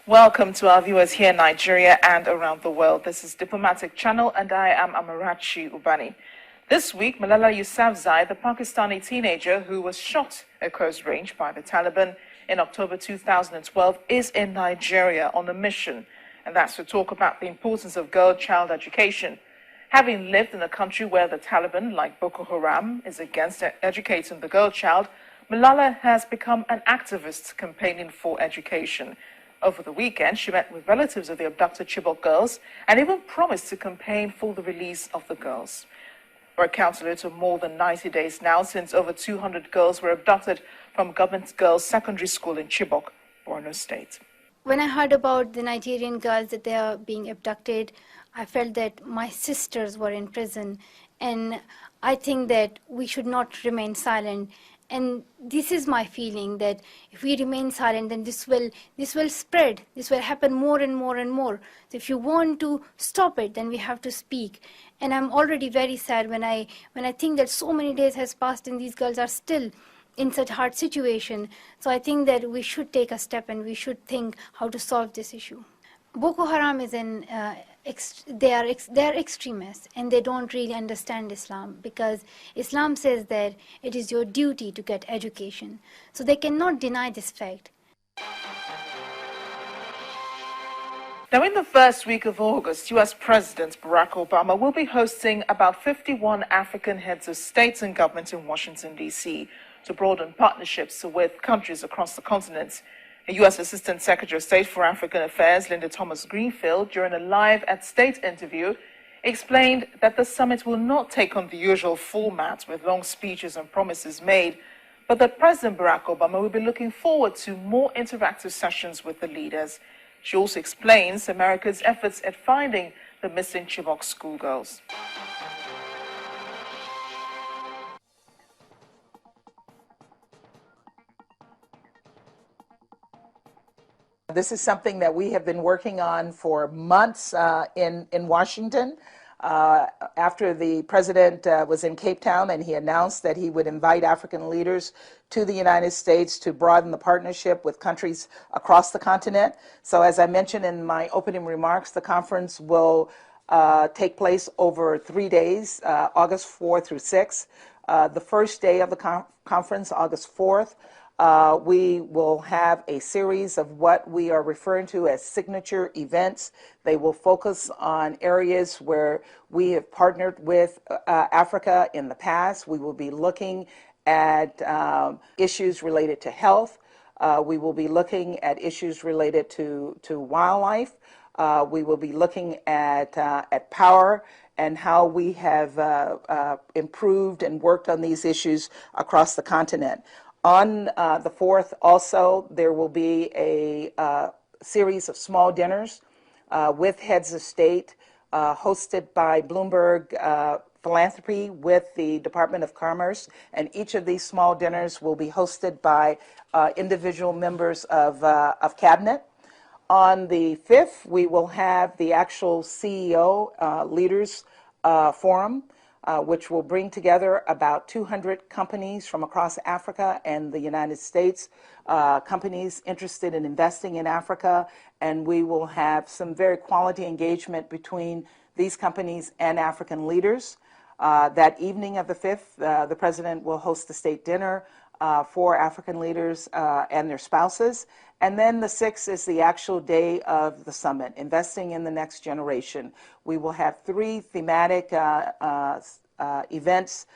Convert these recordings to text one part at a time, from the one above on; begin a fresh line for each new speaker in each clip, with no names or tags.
Welcome to our viewers here in Nigeria and around the world. This is Diplomatic Channel and I am Amarachi Ubani. This week, Malala Yousafzai, the Pakistani teenager who was shot at close range by the Taliban in October 2012, is in Nigeria on a mission. And that's to talk about the importance of girl-child education. Having lived in a country where the Taliban, like Boko Haram, is against educating the girl child, Malala has become an activist campaigning for education. Over the weekend, she met with relatives of the abducted Chibok girls and even promised to campaign for the release of the girls. We're counting it to more than 90 days now since over 200 girls were abducted from government girls' secondary school in Chibok, Borno State.
When I heard about the Nigerian girls that they are being abducted, I felt that my sisters were in prison, and I think that we should not remain silent. And this is my feeling, that if we remain silent, then this will spread. This will happen more and more and more. So if you want to stop it, then we have to speak. And I'm already very sad when I think that so many days has passed and these girls are still in such hard situation. So I think that we should take a step and we should think how to solve this issue. Boko Haram is they are extremists, and they don't really understand Islam, because Islam says that it is your duty to get education. So they cannot deny this fact.
Now, in the first week of August, U.S. President Barack Obama will be hosting about 51 African heads of state and government in Washington, D.C. to broaden partnerships with countries across the continent. A U.S. Assistant Secretary of State for African Affairs, Linda Thomas-Greenfield, during a live at State interview, explained that the summit will not take on the usual format with long speeches and promises made, but that President Barack Obama will be looking forward to more interactive sessions with the leaders. She also explains America's efforts at finding the missing Chibok schoolgirls.
This is something that we have been working on for months in Washington. After the president was in Cape Town and he announced that he would invite African leaders to the United States to broaden the partnership with countries across the continent. So as I mentioned in my opening remarks, the conference will take place over 3 days, August 4th through 6th. The first day of the conference, August 4th, we will have a series of what we are referring to as signature events. They will focus on areas where we have partnered with Africa in the past. We will be looking at issues related to health. We will be looking at issues related to wildlife. We will be looking at power and how we have improved and worked on these issues across the continent. On the 4th also, there will be a series of small dinners with heads of state hosted by Bloomberg Philanthropy with the Department of Commerce, and each of these small dinners will be hosted by individual members of cabinet. On the 5th, we will have the actual CEO Leaders Forum, which will bring together about 200 companies from across Africa and the United States, companies interested in investing in Africa, and we will have some very quality engagement between these companies and African leaders. That evening of the 5th, the President will host the state dinner for African leaders and their spouses. And then the 6th is the actual day of the summit, Investing in the Next Generation. We will have 3 thematic events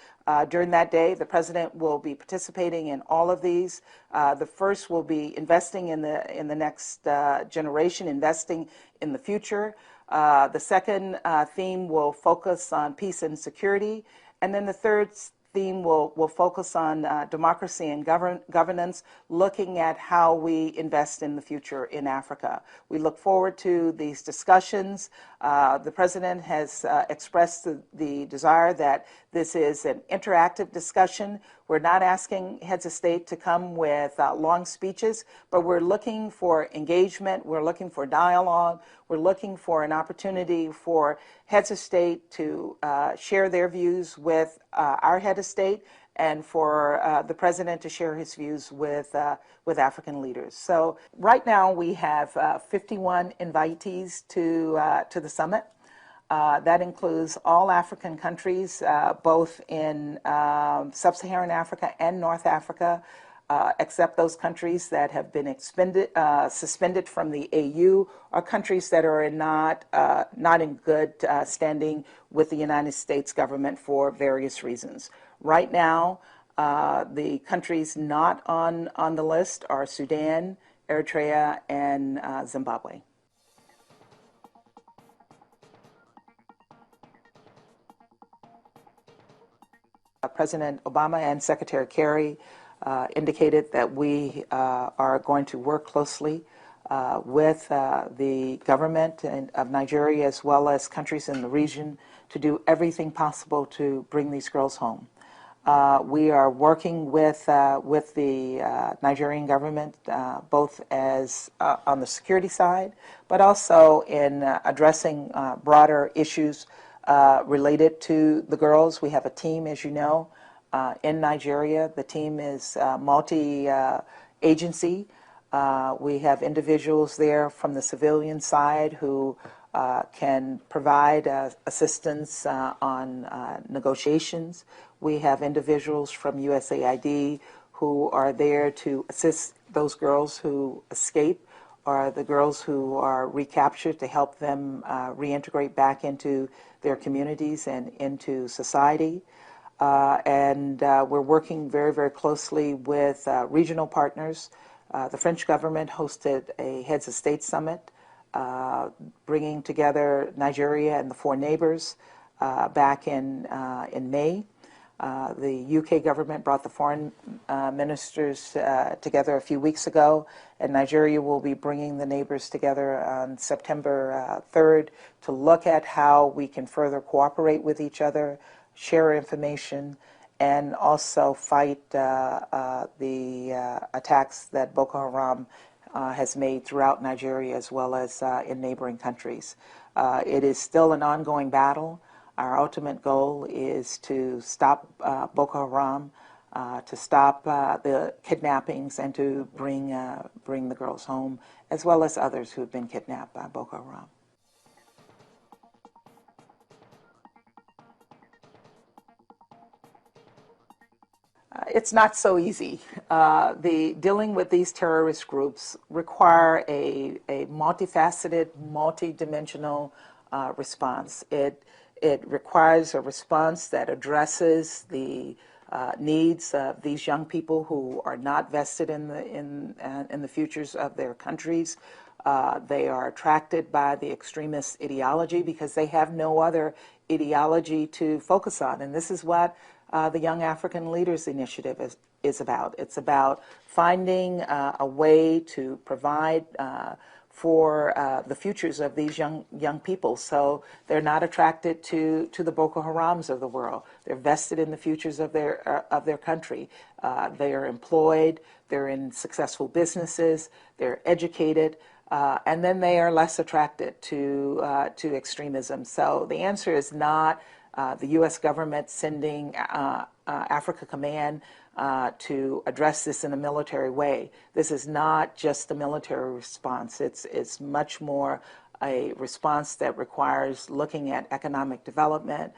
during that day. The President will be participating in all of these. The first will be investing in the next generation, investing in the future. The second theme will focus on peace and security. And then the third theme will focus on democracy and governance, looking at how we invest in the future in Africa. We look forward to these discussions. The President has expressed the desire that this is an interactive discussion We're not asking heads of state to come with long speeches, but we're looking for engagement, we're looking for dialogue, we're looking for an opportunity for heads of state to share their views with our head of state, and for the president to share his views with African leaders. So right now we have 51 invitees to the summit. That includes all African countries, both in sub-Saharan Africa and North Africa, except those countries that have been suspended from the AU, or countries that are not in good standing with the United States government for various reasons. Right now, the countries not on the list are Sudan, Eritrea, and Zimbabwe. President Obama and Secretary Kerry indicated that we are going to work closely with the government of Nigeria, as well as countries in the region, to do everything possible to bring these girls home. We are working with the Nigerian government, both as on the security side, but also in addressing broader issues related to the girls. We have a team, as you know, in Nigeria. The team is multi-agency. We have individuals there from the civilian side who can provide assistance on negotiations. We have individuals from USAID who are there to assist those girls who escape, or the girls who are recaptured, to help them reintegrate back into their communities and into society. And we're working very, very closely with regional partners. The French government hosted a Heads of State Summit, bringing together Nigeria and the four neighbors back in May. The UK government brought the foreign ministers together a few weeks ago, and Nigeria will be bringing the neighbors together on September 3rd to look at how we can further cooperate with each other, share information, and also fight the attacks that Boko Haram has made throughout Nigeria, as well as in neighboring countries. It is still an ongoing battle. Our ultimate goal is to stop Boko Haram, to stop the kidnappings, and to bring the girls home, as well as others who have been kidnapped by Boko Haram. It's not so easy. Dealing with these terrorist groups require a multifaceted, multidimensional response. It requires a response that addresses the needs of these young people who are not vested in the futures of their countries. They are attracted by the extremist ideology because they have no other ideology to focus on, and this is what the Young African Leaders Initiative is about. It's about finding a way to provide for the futures of these young people, so they're not attracted to the Boko Harams of the world. They're vested in the futures of their country. They are employed. They're in successful businesses. They're educated. And then they are less attracted to extremism. So the answer is not the U.S. government sending Africa Command to address this in a military way. This is not just a military response. It's much more a response that requires looking at economic development,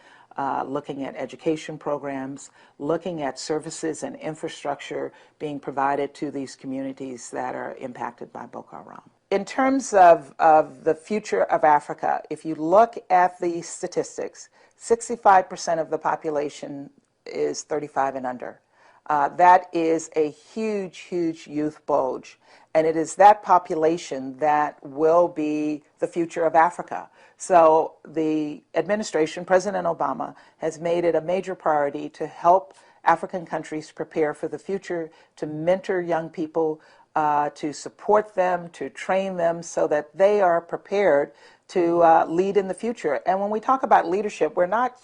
looking at education programs, looking at services and infrastructure being provided to these communities that are impacted by Boko Haram. In terms of the future of Africa, if you look at the statistics, 65% of the population is 35 and under. That is a huge, huge youth bulge. And it is that population that will be the future of Africa. So the administration, President Obama, has made it a major priority to help African countries prepare for the future, to mentor young people, to support them, to train them so that they are prepared to lead in the future. And when we talk about leadership, we're not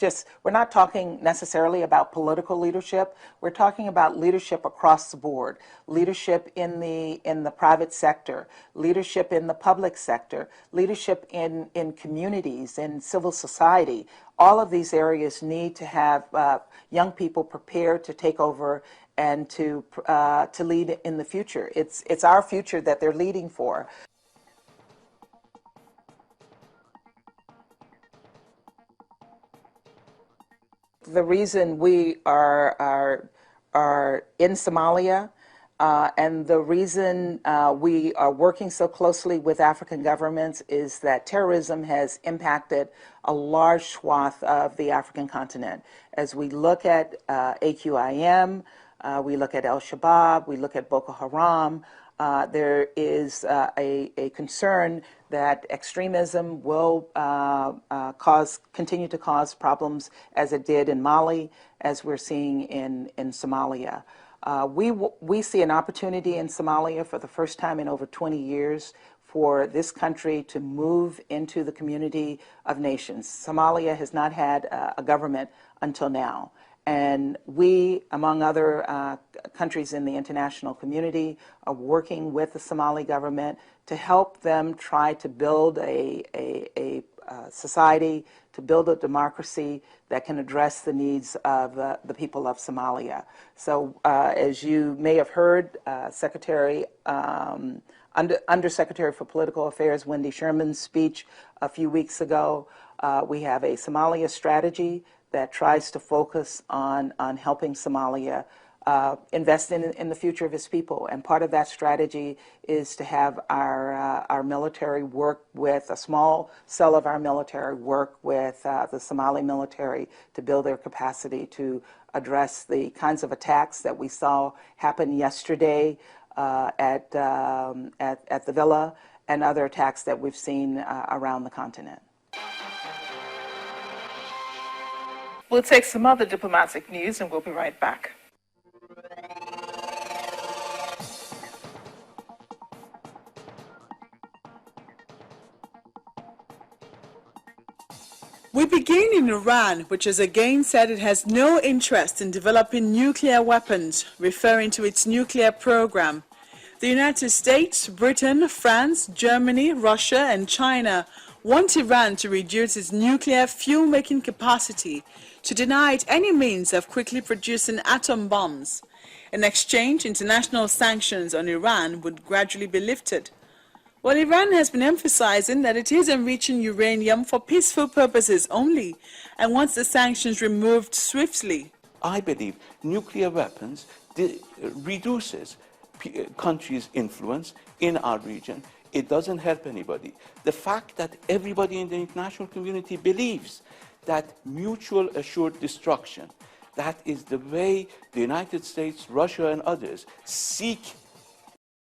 talking necessarily about political leadership. We're talking about leadership across the board, leadership in the private sector, leadership in the public sector, leadership in communities, in civil society. All of these areas need to have young people prepared to take over and to lead in the future. It's our future that they're leading for. The reason we are in Somalia and the reason we are working so closely with African governments is that terrorism has impacted a large swath of the African continent. As we look at AQIM, we look at Al-Shabaab, we look at Boko Haram, there is a concern that extremism will continue to cause problems as it did in Mali, as we're seeing in Somalia. We see an opportunity in Somalia for the first time in over 20 years for this country to move into the community of nations. Somalia has not had a government until now. And we, among other countries in the international community, are working with the Somali government to help them try to build a society, to build a democracy that can address the needs of the people of Somalia. So as you may have heard, Undersecretary for Political Affairs Wendy Sherman's speech a few weeks ago, we have a Somalia strategy that tries to focus on helping Somalia invest in the future of its people. And part of that strategy is to have our military work with, a small cell of our military work with the Somali military to build their capacity to address the kinds of attacks that we saw happen yesterday at the villa and other attacks that we've seen around the continent.
We'll take some other diplomatic news and we'll be right back.
We begin in Iran, which has again said it has no interest in developing nuclear weapons, referring to its nuclear program. The United States, Britain, France, Germany, Russia, and China want Iran to reduce its nuclear fuel-making capacity, to deny it any means of quickly producing atom bombs. In exchange, international sanctions on Iran would gradually be lifted. Well, Iran has been emphasizing that it is enriching uranium for peaceful purposes only and wants the sanctions removed swiftly.
I believe nuclear weapons reduces countries' influence in our region. It doesn't help anybody. The fact that everybody in the international community believes that mutual assured destruction, that is the way the United States, Russia, and others seek